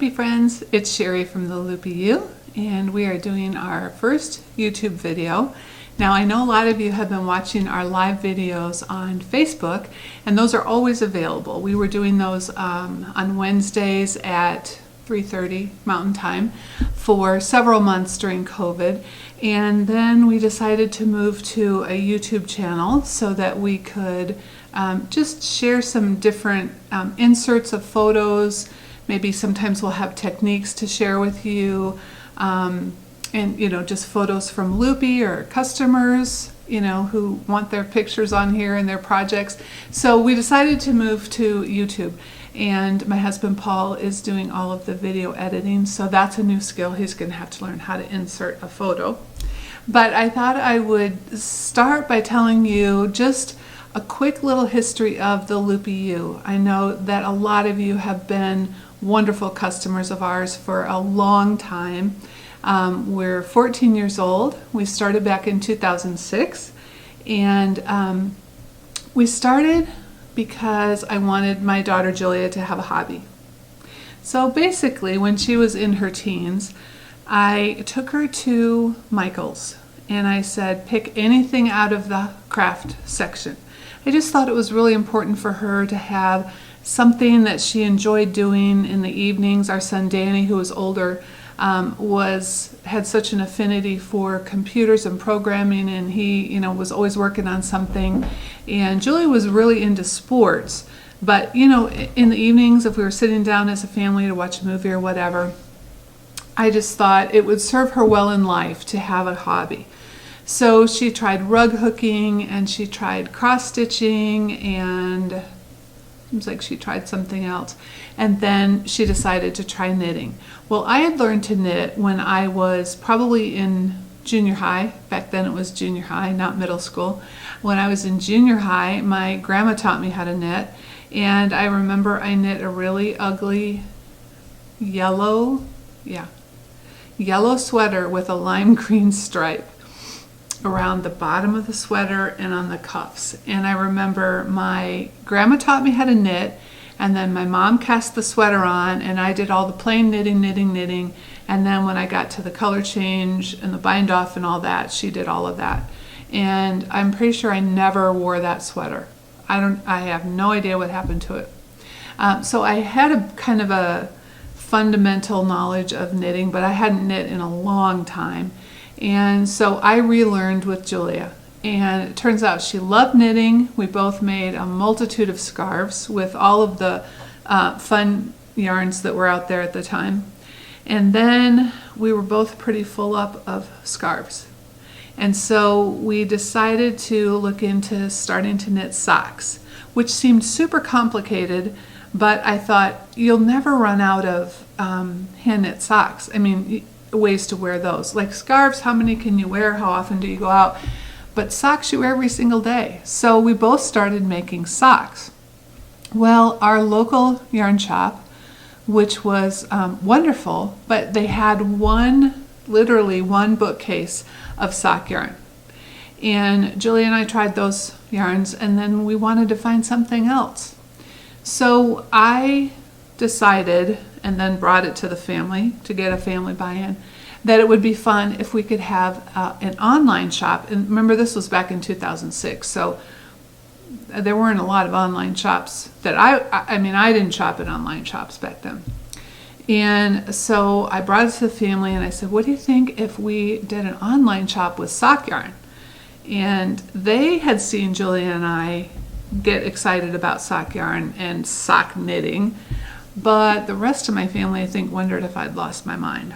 Loopy friends, it's Sherry from the Loopy U, and we are doing our first YouTube video. Now I know a lot of you have been watching our live videos on Facebook, and those are always available. We were doing those on Wednesdays at 3:30 Mountain Time for several months during COVID, and then we decided to move to a YouTube channel so that we could just share some different inserts of photos. Maybe sometimes we'll have techniques to share with you, and just photos from Loopy or customers, who want their pictures on here and their projects. So we decided to move to YouTube, and my husband Paul is doing all of the video editing, so that's a new skill. He's going to have to learn how to insert a photo. But I thought I would start by telling you just a quick little history of the Loopy U. I know that a lot of you have been wonderful customers of ours for a long time. We're 14 years old. We started back in 2006, and we started because I wanted my daughter Julia to have a hobby. So basically, when she was in her teens, I took her to Michael's and I said, pick anything out of the craft section. I just thought it was really important for her to have something that she enjoyed doing in the evenings. Our son Danny, who was older, had such an affinity for computers and programming, and he was always working on something. And Julie was really into sports, but in the evenings, if we were sitting down as a family to watch a movie or whatever, I just thought it would serve her well in life to have a hobby. So she tried rug hooking, and she tried cross stitching, and it seems like she tried something else. And then she decided to try knitting. Well, I had learned to knit when I was probably in junior high. Back then it was junior high, not middle school. When I was in junior high, my grandma taught me how to knit. And I remember I knit a really ugly yellow sweater with a lime green stripe around the bottom of the sweater and on the cuffs. And I remember my grandma taught me how to knit, and then my mom cast the sweater on, and I did all the plain knitting, and then when I got to the color change and the bind off and all that, she did all of that. And I'm pretty sure I never wore that sweater. I have no idea what happened to it. So I had a kind of a fundamental knowledge of knitting, but I hadn't knit in a long time. And so I relearned with Julia, and it turns out she loved knitting. We both made a multitude of scarves with all of the fun yarns that were out there at the time. And then we were both pretty full up of scarves. And so we decided to look into starting to knit socks, which seemed super complicated, but I thought you'll never run out of hand knit socks. I mean, ways to wear those. Like scarves, how many can you wear? How often do you go out? But socks you wear every single day. So we both started making socks. Well, our local yarn shop, which was wonderful, but they had literally one bookcase of sock yarn. And Julie and I tried those yarns, and then we wanted to find something else. So I decided, and then brought it to the family to get a family buy-in, that it would be fun if we could have an online shop. And remember, this was back in 2006, so there weren't a lot of online shops that I didn't shop at online shops back then. And so I brought it to the family, and I said, what do you think if we did an online shop with sock yarn? And they had seen Julia and I get excited about sock yarn and sock knitting, but the rest of my family, I think, wondered if I'd lost my mind.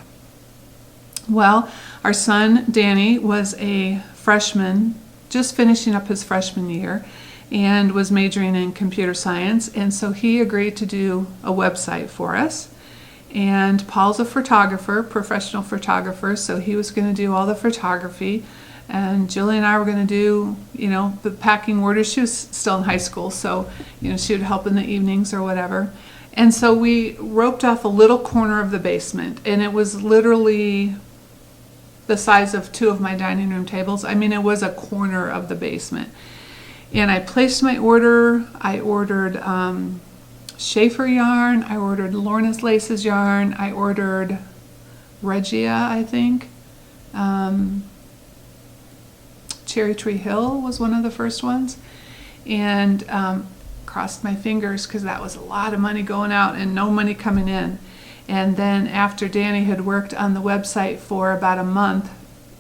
Well, our son Danny was a freshman, just finishing up his freshman year, and was majoring in computer science, and so he agreed to do a website for us. And Paul's a photographer, professional photographer, so he was going to do all the photography, and Julie and I were going to do, the packing orders. She was still in high school, so she would help in the evenings or whatever. And so we roped off a little corner of the basement, and it was literally the size of two of my dining room tables. I mean, it was a corner of the basement. And I placed my order. I ordered Schaefer yarn. I ordered Lorna's Laces yarn. I ordered Regia, I think. Cherry Tree Hill was one of the first ones. And crossed my fingers because that was a lot of money going out and no money coming in. And then after Danny had worked on the website for about a month,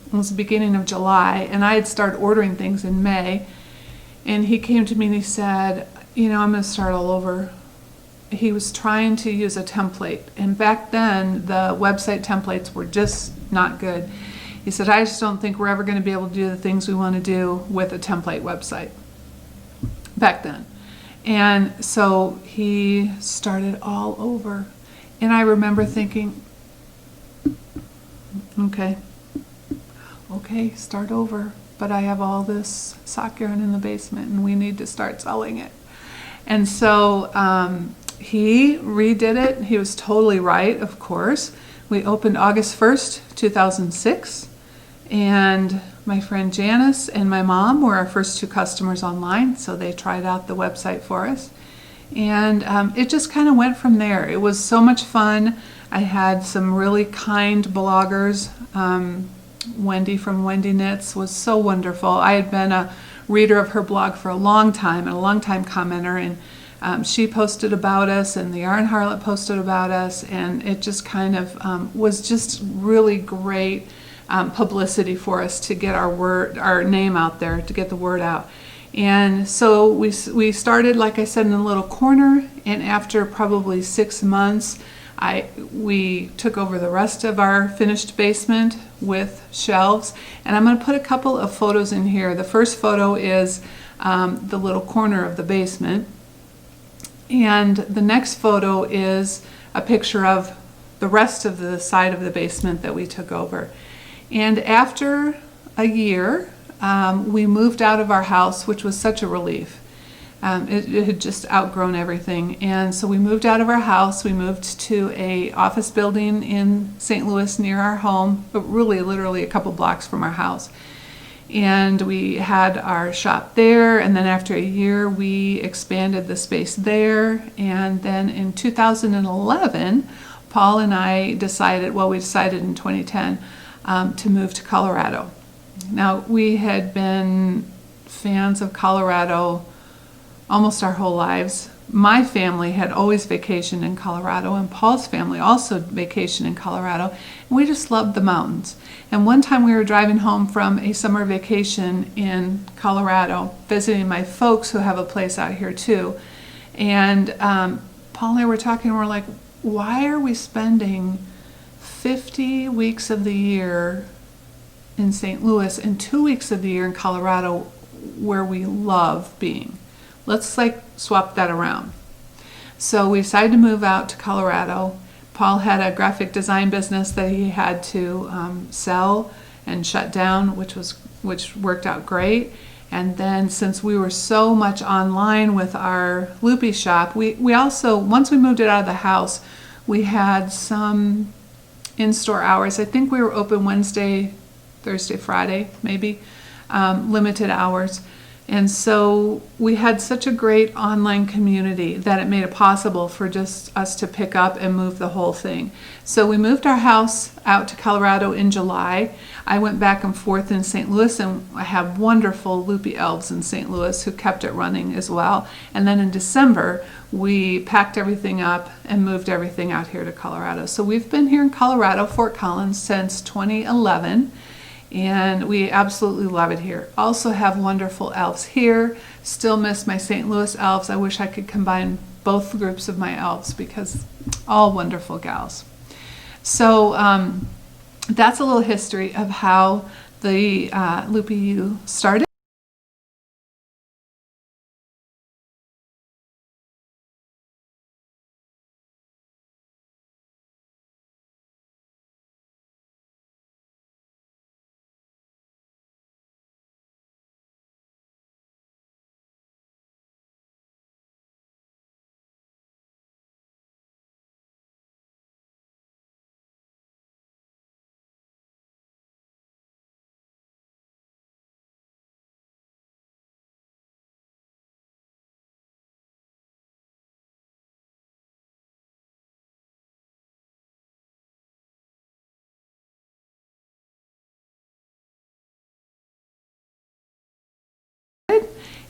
it was the beginning of July, and I had started ordering things in May, and he came to me and he said, you know, I'm going to start all over. He was trying to use a template, and back then the website templates were just not good. He said, I just don't think we're ever going to be able to do the things we want to do with a template website back then. And so he started all over. And I remember thinking, okay, start over. But I have all this sock yarn in the basement and we need to start selling it. And so he redid it. He was totally right, of course. We opened August 1st, 2006. And my friend Janice and my mom were our first two customers online, so they tried out the website for us. And it just kind of went from there. It was so much fun. I had some really kind bloggers. Wendy from Wendy Knits was so wonderful. I had been a reader of her blog for a long time and a long time commenter, and she posted about us, and the Yarn Harlot posted about us, and it just kind of was just really great publicity for us to get our name out there, to get the word out. And so we started, like I said, in a little corner, and after probably 6 months, we took over the rest of our finished basement with shelves. And I'm going to put a couple of photos in here. The first photo is the little corner of the basement, and the next photo is a picture of the rest of the side of the basement that we took over. And after a year, we moved out of our house, which was such a relief. It had just outgrown everything. And so we moved out of our house. We moved to an office building in St. Louis near our home, but really literally a couple blocks from our house. And we had our shop there. And then after a year, we expanded the space there. And then in 2011, Paul and I decided, well, we decided in 2010, to move to Colorado. Now, we had been fans of Colorado almost our whole lives. My family had always vacationed in Colorado, and Paul's family also vacationed in Colorado, and we just loved the mountains. And one time we were driving home from a summer vacation in Colorado, visiting my folks who have a place out here too, and Paul and I were talking, and we're like, why are we spending 50 weeks of the year in St. Louis and 2 weeks of the year in Colorado where we love being? Let's swap that around. So we decided to move out to Colorado. Paul had a graphic design business that he had to sell and shut down, which worked out great. And then since we were so much online with our Loopy shop, we also, once we moved it out of the house, we had some in-store hours. I think we were open Wednesday, Thursday, Friday, maybe, limited hours. And so we had such a great online community that it made it possible for just us to pick up and move the whole thing. So we moved our house out to Colorado in July. I went back and forth in St. Louis, and I have wonderful Loopy elves in St. Louis who kept it running as well. And then in December, we packed everything up and moved everything out here to Colorado. So we've been here in Colorado, Fort Collins, since 2011. And we absolutely love it here. Also have wonderful elves here. Still miss my St. Louis elves. I wish I could combine both groups of my elves because all wonderful gals. So that's a little history of how the Loopy U started.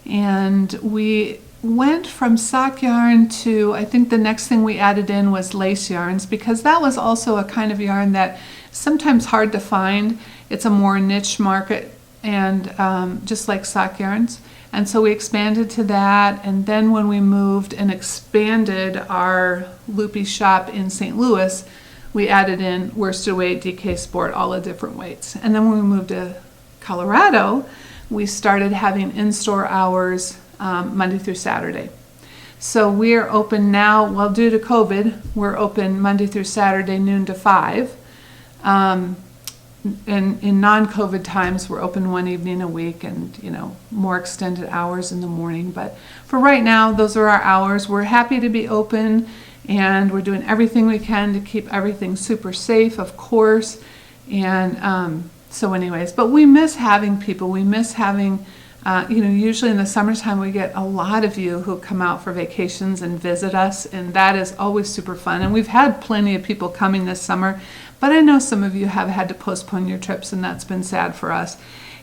And we went from sock yarn to, I think the next thing we added in was lace yarns, because that was also a kind of yarn that sometimes hard to find. It's a more niche market, and just like sock yarns. And so we expanded to that, and then when we moved and expanded our Loopy shop in St. Louis, we added in worsted weight, DK Sport, all the different weights. And then when we moved to Colorado, we started having in-store hours Monday through Saturday. So we're open now, well, due to COVID, we're open Monday through Saturday, noon to 5. And in non-COVID times, we're open one evening a week, and more extended hours in the morning. But for right now, those are our hours. We're happy to be open, and we're doing everything we can to keep everything super safe, of course. And so anyways, but we miss having people. We miss having, usually in the summertime, we get a lot of you who come out for vacations and visit us, and that is always super fun. And we've had plenty of people coming this summer, but I know some of you have had to postpone your trips, and that's been sad for us.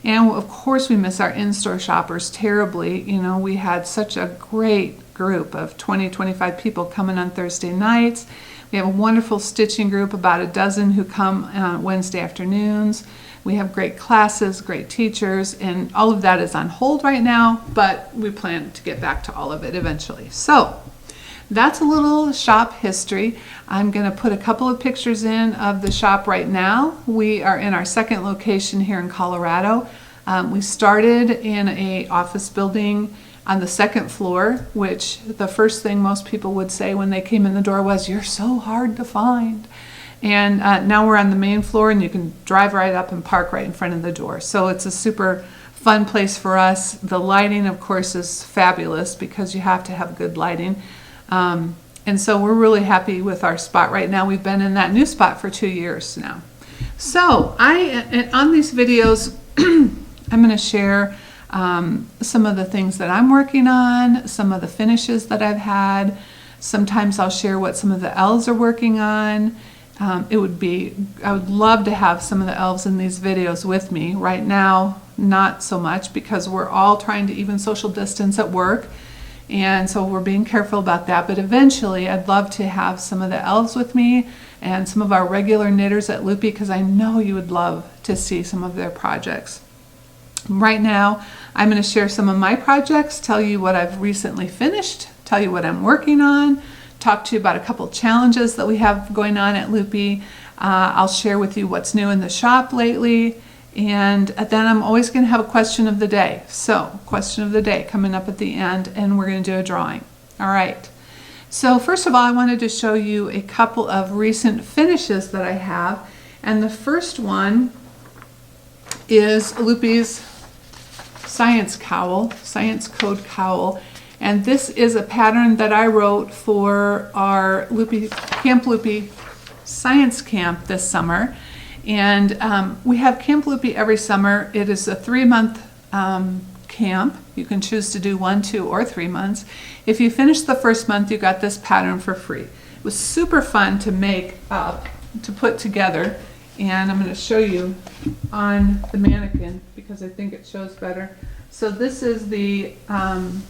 And of course, we miss our in-store shoppers terribly. We had such a great group of 20, 25 people coming on Thursday nights. We have a wonderful stitching group, about a dozen who come Wednesday afternoons. We have great classes, great teachers, and all of that is on hold right now, but we plan to get back to all of it eventually. So that's a little shop history. I'm going to put a couple of pictures in of the shop right now. We are in our second location here in Colorado. We started in an office building on the second floor, which the first thing most people would say when they came in the door was, "You're so hard to find." And now we're on the main floor, and you can drive right up and park right in front of the door. So it's a super fun place for us. The lighting, of course, is fabulous because you have to have good lighting. And so we're really happy with our spot right now. We've been in that new spot for 2 years now. So on these videos, I'm going to share some of the things that I'm working on, some of the finishes that I've had. Sometimes I'll share what some of the elves are working on. I would love to have some of the elves in these videos with me. Right now, not so much, because we're all trying to even social distance at work. And so we're being careful about that. But eventually, I'd love to have some of the elves with me and some of our regular knitters at Loopy, because I know you would love to see some of their projects. Right now, I'm going to share some of my projects, tell you what I've recently finished, tell you what I'm working on, talk to you about a couple challenges that we have going on at Loopy. I'll share with you what's new in the shop lately. And then I'm always going to have a question of the day. So, question of the day coming up at the end, and we're going to do a drawing. All right. So first of all, I wanted to show you a couple of recent finishes that I have. And the first one is Loopy's Science Cowl, Science Code Cowl. And this is a pattern that I wrote for our Camp Loopy Science Camp this summer. And we have Camp Loopy every summer. It is a 3-month camp. You can choose to do 1, 2, or 3 months. If you finish the first month, you got this pattern for free. It was super fun to make up, to put together. And I'm going to show you on the mannequin because I think it shows better. So this is the, let's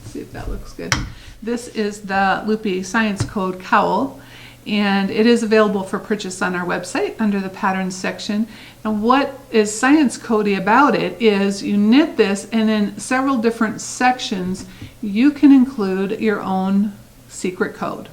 see if that looks good. This is the Loopy Science Code Cowl. And it is available for purchase on our website under the patterns section. And what is science codey about it is you knit this, and in several different sections you can include your own secret code.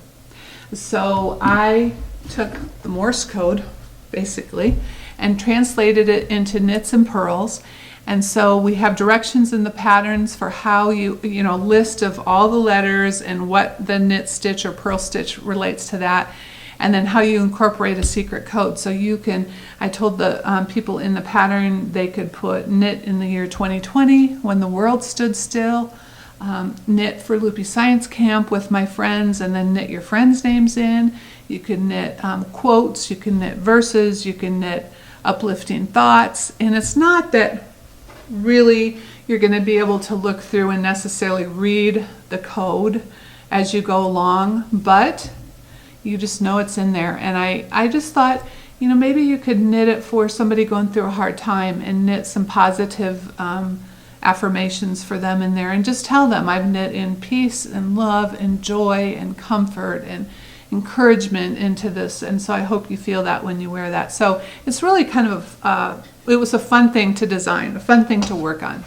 So I took the Morse code basically and translated it into knits and purls. And so we have directions in the patterns for how you list of all the letters and what the knit stitch or purl stitch relates to that, and then how you incorporate a secret code. So you can, I told the people in the pattern they could put knit in the year 2020 when the world stood still, knit for Loopy Science Camp with my friends, and then knit your friends' names in. You can knit quotes, you can knit verses, you can knit uplifting thoughts. And it's not that really you're going to be able to look through and necessarily read the code as you go along, but you just know it's in there. And I just thought, maybe you could knit it for somebody going through a hard time and knit some positive affirmations for them in there, and just tell them I've knit in peace and love and joy and comfort and encouragement into this, and so I hope you feel that when you wear that. So it's really kind of it was a fun thing to design, a fun thing to work on.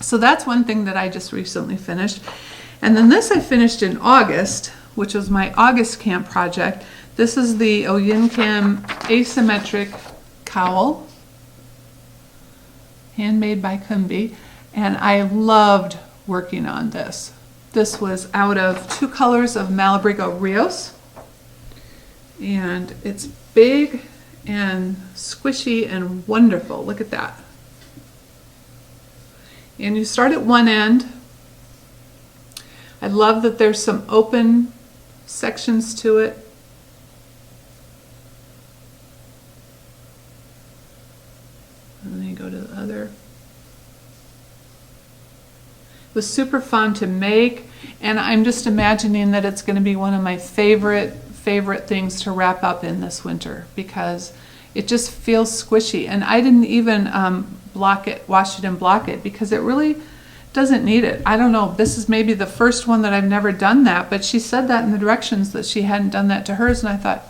So that's one thing that I just recently finished. And then this I finished in August, which was my August camp project. This is the Oyinkan Asymmetric Cowl, handmade by Kumbi, and I loved working on this. This was out of 2 colors of Malabrigo Rios, and it's big and squishy and wonderful. Look at that. And you start at one end. I love that there's some open sections to it. And then you go to the other. It was super fun to make, and I'm just imagining that it's going to be one of my favorite things to wrap up in this winter, because it just feels squishy. And I didn't even wash it and block it, because it really doesn't need it. I don't know, this is maybe the first one that I've never done that, but she said that in the directions that she hadn't done that to hers, and I thought,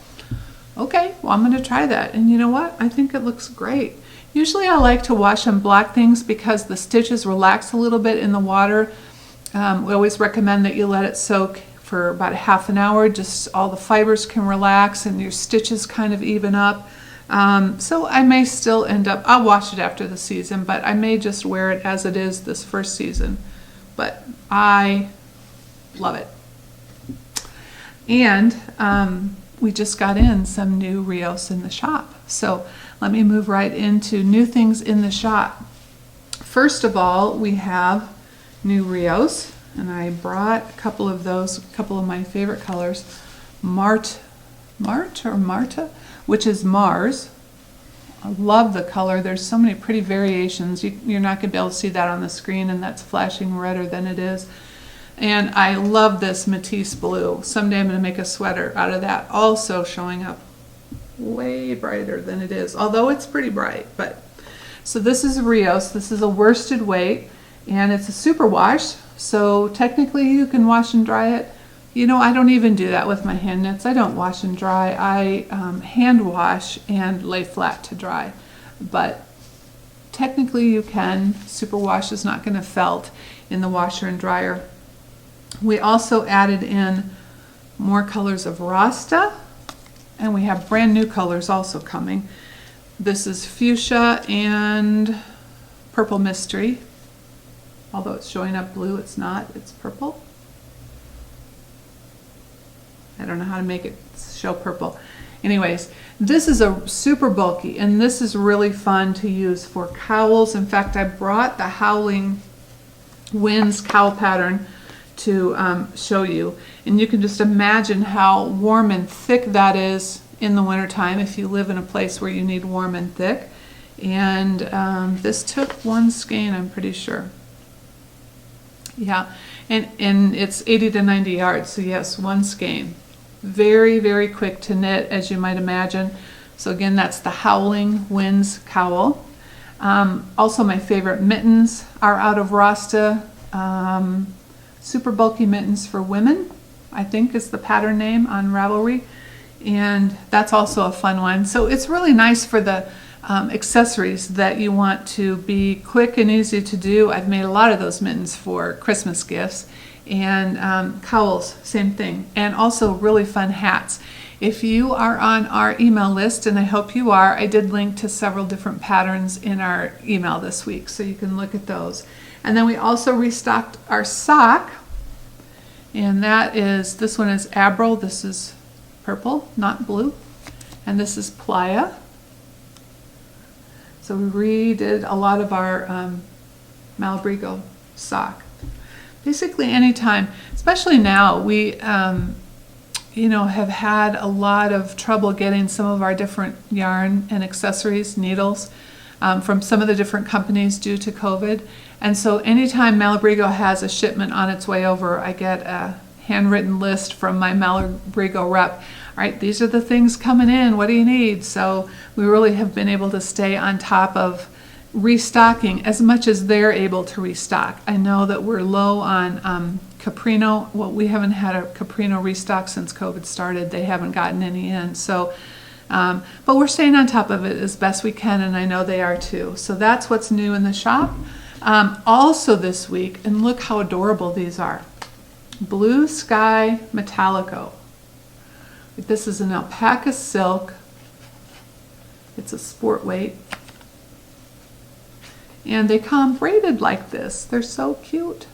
okay, well, I'm going to try that. And you know what? I think it looks great. Usually I like to wash and block things because the stitches relax a little bit in the water. We always recommend that you let it soak for about a half an hour, just all the fibers can relax and your stitches kind of even up. So I may still end up, I'll wash it after the season, but I may just wear it as it is this first season. But I love it. And we just got in some new Rios in the shop. So let me move right into new things in the shop. First of all, we have new Rios, and I brought a couple of those, a couple of my favorite colors. Marta, which is Mars. I love the color. There's so many pretty variations. You're not going to be able to see that on the screen, and that's flashing redder than it is. And I love this Matisse blue. Someday I'm going to make a sweater out of that, also showing up way brighter than it is, although it's pretty bright. But so this is Rios. This is a worsted weight, and it's a super wash, so technically you can wash and dry it. You know, I don't even do that with my hand knits. I don't wash and dry. I hand wash and lay flat to dry. But technically you can. Superwash is not going to felt in the washer and dryer. We also added in more colors of Rasta, and we have brand new colors also coming. This is Fuchsia and Purple Mystery. Although it's showing up blue, it's not. It's purple. I don't know how to make it show purple. Anyways, this is a super bulky, and this is really fun to use for cowls. In fact, I brought the Howling Winds cowl pattern to show you, and you can just imagine how warm and thick that is in the wintertime if you live in a place where you need warm and thick. And this took 1 skein, I'm pretty sure. Yeah, and it's 80 to 90 yards, so yes, 1 skein. Very, very quick to knit, as you might imagine. So again, that's the Howling Winds cowl. Also, my favorite mittens are out of Rasta. Super bulky mittens for women, I think is the pattern name on Ravelry. And that's also a fun one. So it's really nice for the accessories that you want to be quick and easy to do. I've made a lot of those mittens for Christmas gifts. And cowls, same thing. And also really fun hats. If you are on our email list, and I hope you are, I did link to several different patterns in our email this week, so you can look at those. And then we also restocked our sock, and that is, this one is Abril, this is purple, not blue, and this is Playa. So we redid a lot of our Malabrigo sock. Basically anytime, especially now, we you know, have had a lot of trouble getting some of our different yarn and accessories, needles, from some of the different companies due to COVID. And so anytime Malabrigo has a shipment on its way over, I get a handwritten list from my Malabrigo rep. All right, these are the things coming in, what do you need? So we really have been able to stay on top of restocking as much as they're able to restock. I know that we're low on Caprino. Well, we haven't had a Caprino restock since COVID started. They haven't gotten any in. So, but we're staying on top of it as best we can, and I know they are too. So that's what's new in the shop. Also this week, and look how adorable these are. Blue Sky Metallico. This is an alpaca silk. It's a sport weight. And they come braided like this. They're so cute.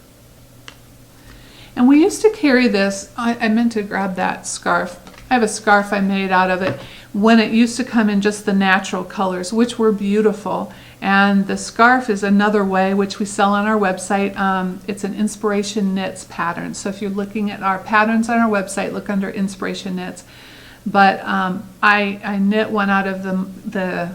And we used to carry this. I meant to grab that scarf. I have a scarf I made out of it when it used to come in just the natural colors, which were beautiful. And the scarf is another way, which we sell on our website. It's an Inspiration Knits pattern. So if you're looking at our patterns on our website, look under Inspiration Knits. But I knit one out of the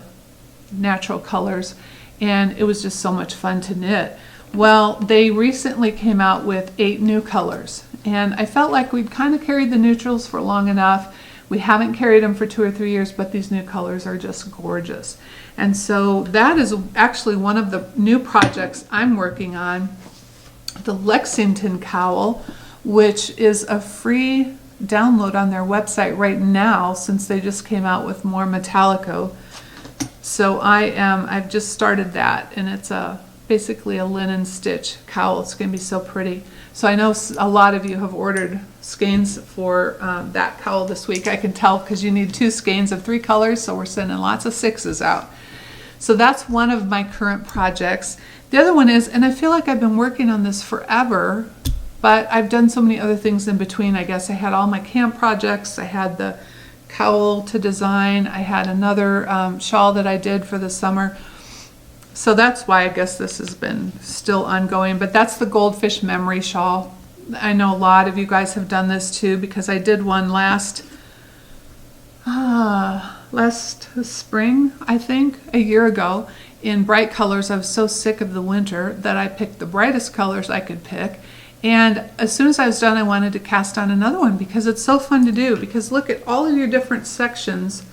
natural colors, and it was just so much fun to knit. Well, they recently came out with 8 new colors, and I felt like we'd kind of carried the neutrals for long enough. We haven't carried them for 2 or 3 years, but these new colors are just gorgeous. And so that is actually one of the new projects I'm working on, the Lexington Cowl, which is a free download on their website right now since they just came out with more Metallico. So I've just started that, and it's basically a linen stitch cowl. It's going to be so pretty. So I know a lot of you have ordered skeins for that cowl this week. I can tell because you need 2 skeins of 3 colors, so we're sending lots of 6s out. So that's one of my current projects. The other one is, and I feel like I've been working on this forever, but I've done so many other things in between. I guess I had all my camp projects. I had the cowl to design. I had another shawl that I did for the summer. So that's why I guess this has been still ongoing. But that's the Goldfish memory shawl. I know a lot of you guys have done this too, because I did one last spring, I think, a year ago, in bright colors. I was so sick of the winter that I picked the brightest colors I could pick. And as soon as I was done, I wanted to cast on another one because it's so fun to do. Because look at all of your different sections.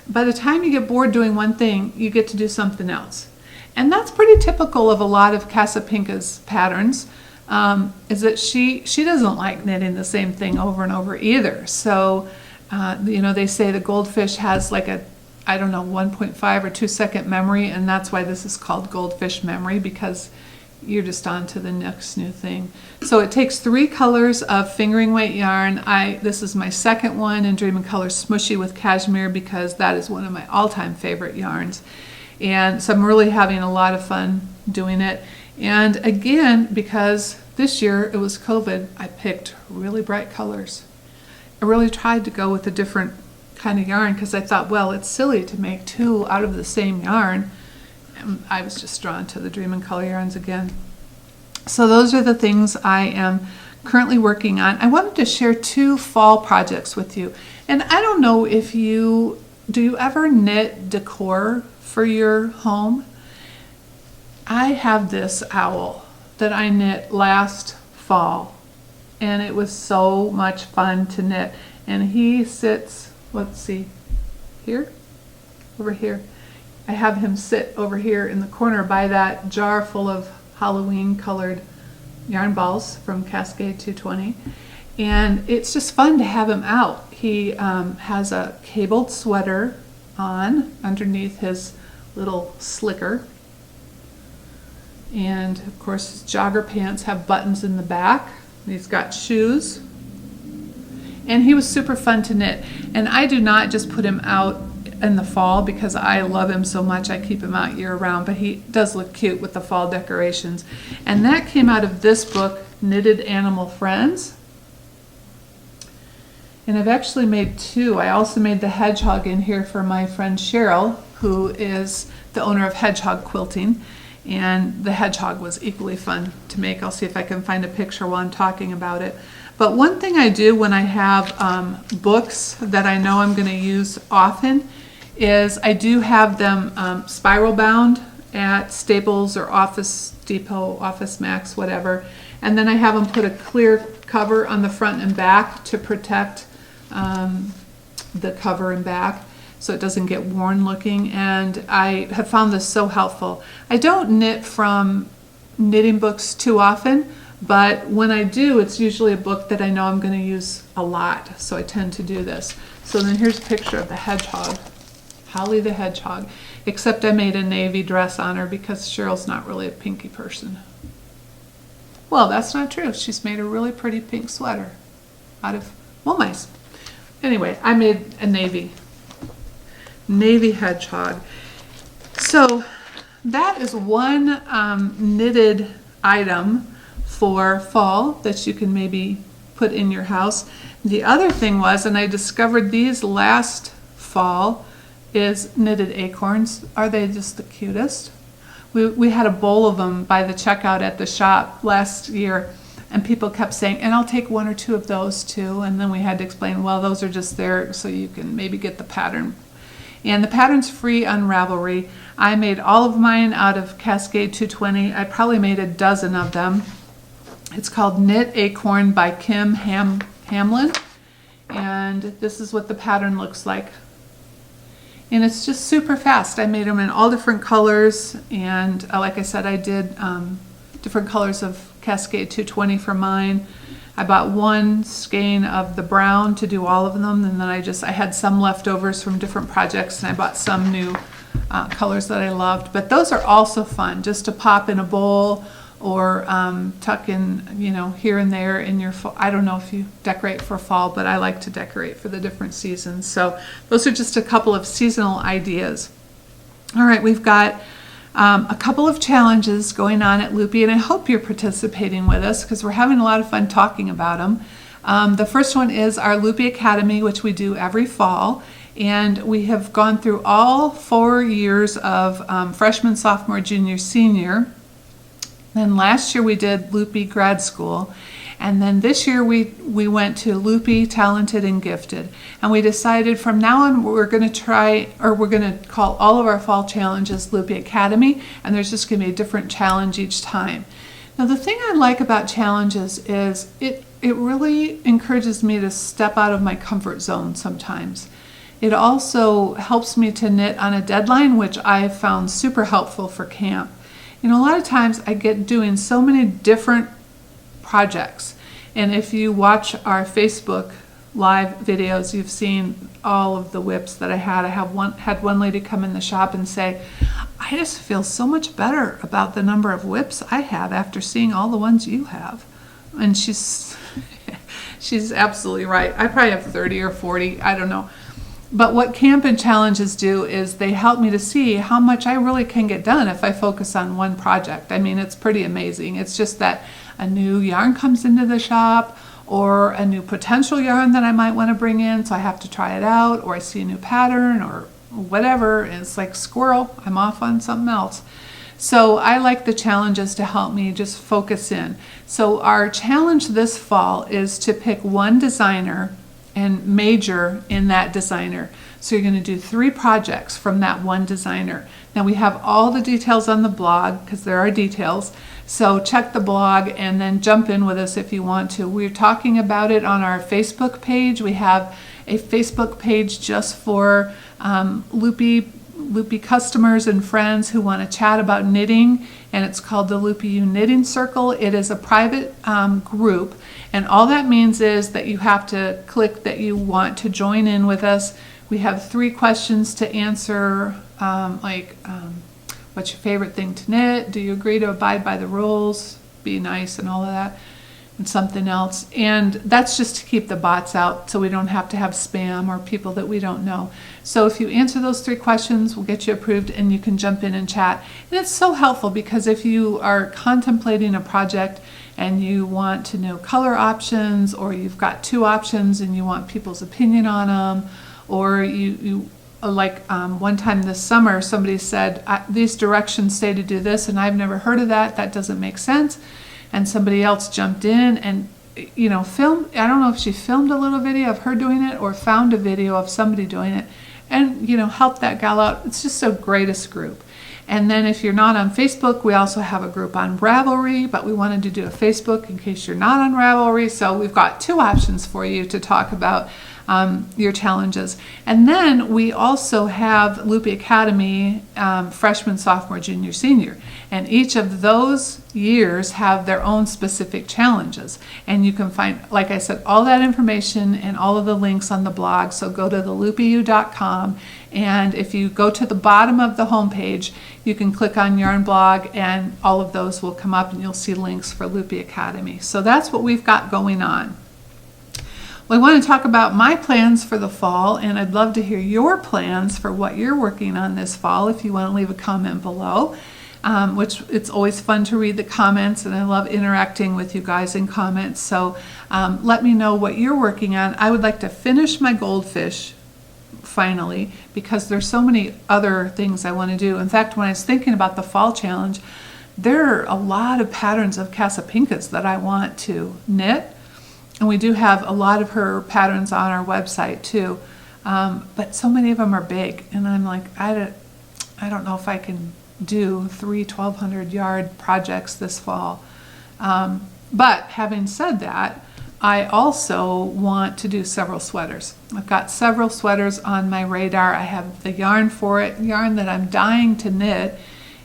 By the time you get bored doing one thing, you get to do something else. And that's pretty typical of a lot of Casapinka's patterns, is that she doesn't like knitting the same thing over and over either. So, they say the Goldfish has like a, 1.5 or 2 second memory, and that's why this is called Goldfish memory, because you're just on to the next new thing. So it takes 3 colors of fingering weight yarn. This is my second one in Dream in Color Smooshy with Cashmere, because that is one of my all-time favorite yarns. And so I'm really having a lot of fun doing it. And again, because this year it was COVID, I picked really bright colors. I really tried to go with a different kind of yarn because I thought, well, it's silly to make 2 out of the same yarn. I was just drawn to the Dream in Color yarns again. So those are the things I am currently working on. I wanted to share 2 fall projects with you. And I don't know if do you ever knit decor for your home? I have this owl that I knit last fall, and it was so much fun to knit. And he sits, let's see, over here. I have him sit over here in the corner by that jar full of Halloween colored yarn balls from Cascade 220. And it's just fun to have him out. He has a cabled sweater on underneath his little slicker. And of course his jogger pants have buttons in the back. He's got shoes. And he was super fun to knit. And I do not just put him out in the fall because I love him so much. I keep him out year round, but he does look cute with the fall decorations. And that came out of this book, Knitted Animal Friends. And I've actually made 2. I also made the Hedgehog in here for my friend Cheryl, who is the owner of Hedgehog Quilting. And the Hedgehog was equally fun to make. I'll see if I can find a picture while I'm talking about it. But one thing I do when I have books that I know I'm going to use often is I do have them spiral bound at Staples or Office Depot, Office Max, whatever. And then I have them put a clear cover on the front and back to protect the cover and back. so it doesn't get worn looking, and I have found this so helpful. I don't knit from knitting books too often, but when I do, it's usually a book that I know I'm going to use a lot, so I tend to do this. So then here's a picture of the hedgehog, Holly the hedgehog, except I made a navy dress on her because Cheryl's not really a pinky person. Well, that's not true. She's made a really pretty pink sweater out of wool mice. Anyway, I made a navy hedgehog. So that is one knitted item for fall that you can maybe put in your house. The other thing was, and I discovered these last fall, is knitted acorns. Are they just the cutest? We had a bowl of them by the checkout at the shop last year, and people kept saying, and I'll take 1 or 2 of those too. And then we had to explain, well, those are just there so you can maybe get the pattern. And the pattern's free on Ravelry. I made all of mine out of Cascade 220. I probably made a dozen of them. It's called Knit Acorn by Kim Hamlin. And this is what the pattern looks like. And it's just super fast. I made them in all different colors. And like I said, I did different colors of Cascade 220 for mine. I bought 1 skein of the brown to do all of them, and then I had some leftovers from different projects, and I bought some new colors that I loved. But those are also fun, just to pop in a bowl or tuck in, here and there in your fall. I don't know if you decorate for fall, but I like to decorate for the different seasons. So those are just a couple of seasonal ideas. All right, we've got a couple of challenges going on at Loopy, and I hope you're participating with us because we're having a lot of fun talking about them. The first one is our Loopy Academy, which we do every fall, and we have gone through all 4 years of freshman, sophomore, junior, senior. Then last year we did Loopy Grad School, and then this year we went to Loopy Talented and Gifted, and we decided from now on we're going to call all of our fall challenges Loopy Academy, and there's just going to be a different challenge each time. Now the thing I like about challenges is it really encourages me to step out of my comfort zone sometimes. It also helps me to knit on a deadline, which I found super helpful for camp. A lot of times I get doing so many different projects, and if you watch our Facebook live videos, you've seen all of the whips that I had. I had one lady come in the shop and say, I just feel so much better about the number of whips I have after seeing all the ones you have. And she's absolutely right. I probably have 30 or 40, I don't know. But what camp and challenges do is they help me to see how much I really can get done if I focus on one project. I mean, it's pretty amazing. It's just that a new yarn comes into the shop, or a new potential yarn that I might want to bring in, so I have to try it out, or I see a new pattern or whatever, and it's like squirrel, I'm off on something else. So I like the challenges to help me just focus in. So our challenge this fall is to pick one designer and major in that designer. So you're going to do 3 projects from that one designer. Now we have all the details on the blog because there are details. So check the blog and then jump in with us if you want to. We're talking about it on our Facebook page. We have a Facebook page just for Loopy customers and friends who want to chat about knitting, and it's called the Loopy U Knitting Circle. It is a private group, and all that means is that you have to click that you want to join in with us. We have 3 questions to answer, what's your favorite thing to knit? Do you agree to abide by the rules? Be nice and all of that, and something else. And that's just to keep the bots out so we don't have to have spam or people that we don't know. So if you answer those 3 questions, we'll get you approved and you can jump in and chat. And it's so helpful because if you are contemplating a project and you want to know color options, or you've got 2 options and you want people's opinion on them, or you one time this summer somebody said, these directions say to do this and I've never heard of that doesn't make sense. And somebody else jumped in and filmed. I don't know if she filmed a little video of her doing it or found a video of somebody doing it and helped that gal out. It's just the greatest group. And then if you're not on Facebook, we also have a group on Ravelry, but we wanted to do a Facebook in case you're not on Ravelry. So we've got 2 options for you to talk about your challenges. And then we also have Loopy Academy, freshman, sophomore, junior, senior. And each of those years have their own specific challenges. And you can find, like I said, all that information and all of the links on the blog. So go to theloopyu.com, and if you go to the bottom of the homepage, you can click on Yarn Blog, and all of those will come up, and you'll see links for Loopy Academy. So that's what we've got going on. Well, I want to talk about my plans for the fall, and I'd love to hear your plans for what you're working on this fall if you want to leave a comment below. Which it's always fun to read the comments, and I love interacting with you guys in comments. So let me know what you're working on. I would like to finish my goldfish finally, because there's so many other things I want to do. In fact, when I was thinking about the fall challenge, there are a lot of patterns of Casapinkas that I want to knit, and we do have a lot of her patterns on our website too, but so many of them are big, and I'm like, I don't know if I can do 3 1,200 yard projects this fall. But having said that, I also want to do several sweaters. I've got several sweaters on my radar. I have the yarn for it, yarn that I'm dying to knit,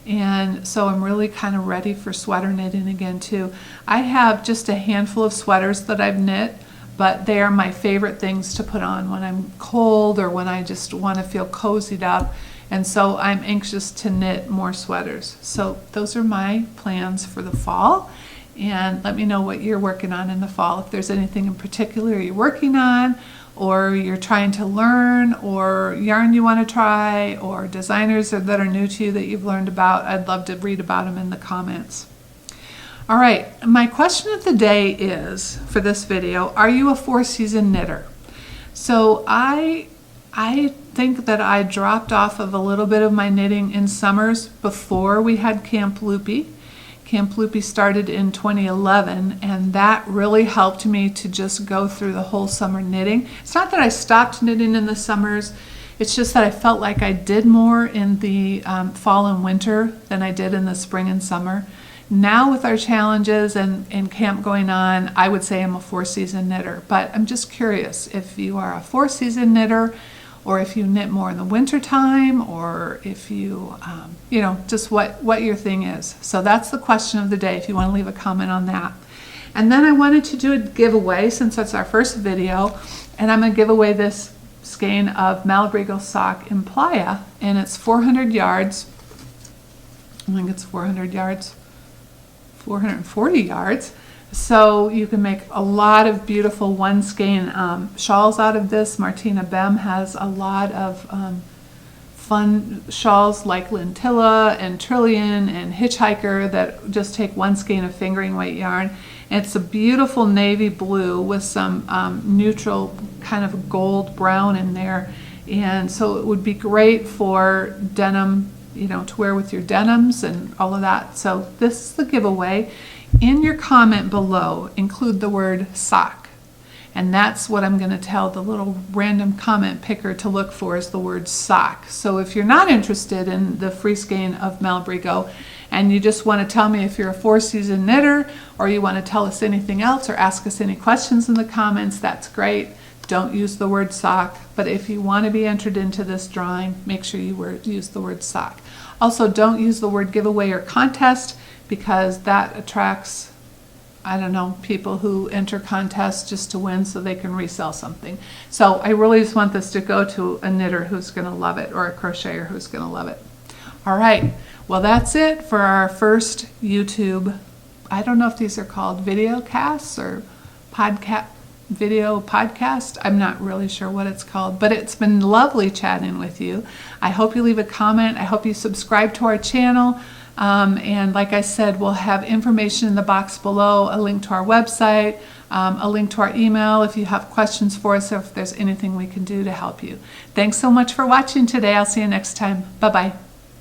and so I'm really kind of ready for sweater knitting again too. I have just a handful of sweaters that I've knit, but they are my favorite things to put on when I'm cold or when I just want to feel cozied up. And so I'm anxious to knit more sweaters. So those are my plans for the fall. And let me know what you're working on in the fall. If there's anything in particular you're working on, or you're trying to learn, or yarn you want to try, or designers that are new to you that you've learned about, I'd love to read about them in the comments. All right, my question of the day is, for this video, are you a 4-season knitter? So I think that I dropped off of a little bit of my knitting in summers before we had Camp Loopy. Camp Loopy started in 2011, and that really helped me to just go through the whole summer knitting. It's not that I stopped knitting in the summers, it's just that I felt like I did more in the fall and winter than I did in the spring and summer. Now with our challenges and camp going on, I would say I'm a 4-season knitter, but I'm just curious if you are a 4-season knitter, or if you knit more in the winter time, or if you, just what your thing is. So that's the question of the day, if you want to leave a comment on that. And then I wanted to do a giveaway, since that's our first video, and I'm going to give away this skein of Malabrigo sock in Playa, and it's 400 yards. I think it's 400 yards, 440 yards. So you can make a lot of beautiful one skein shawls out of this. Martina Bem has a lot of fun shawls like Lintilla and Trillion and Hitchhiker that just take one skein of fingering weight yarn. And it's a beautiful navy blue with some neutral kind of gold brown in there. And so it would be great for denim, to wear with your denims and all of that. So this is the giveaway. In your comment below, include the word sock. And that's what I'm going to tell the little random comment picker to look for, is the word sock. So if you're not interested in the free skein of Malabrigo, and you just want to tell me if you're a 4-season knitter, or you want to tell us anything else or ask us any questions in the comments, that's great. Don't use the word sock. But if you want to be entered into this drawing, make sure you use the word sock. Also, don't use the word giveaway or contest, because that attracts, people who enter contests just to win so they can resell something. So I really just want this to go to a knitter who's going to love it, or a crocheter who's going to love it. All right, well, that's it for our first YouTube, I don't know if these are called video casts or video podcast. I'm not really sure what it's called, but it's been lovely chatting with you. I hope you leave a comment. I hope you subscribe to our channel. And like I said, we'll have information in the box below, a link to our website, a link to our email if you have questions for us, or if there's anything we can do to help you. Thanks so much for watching today. I'll see you next time. Bye-bye.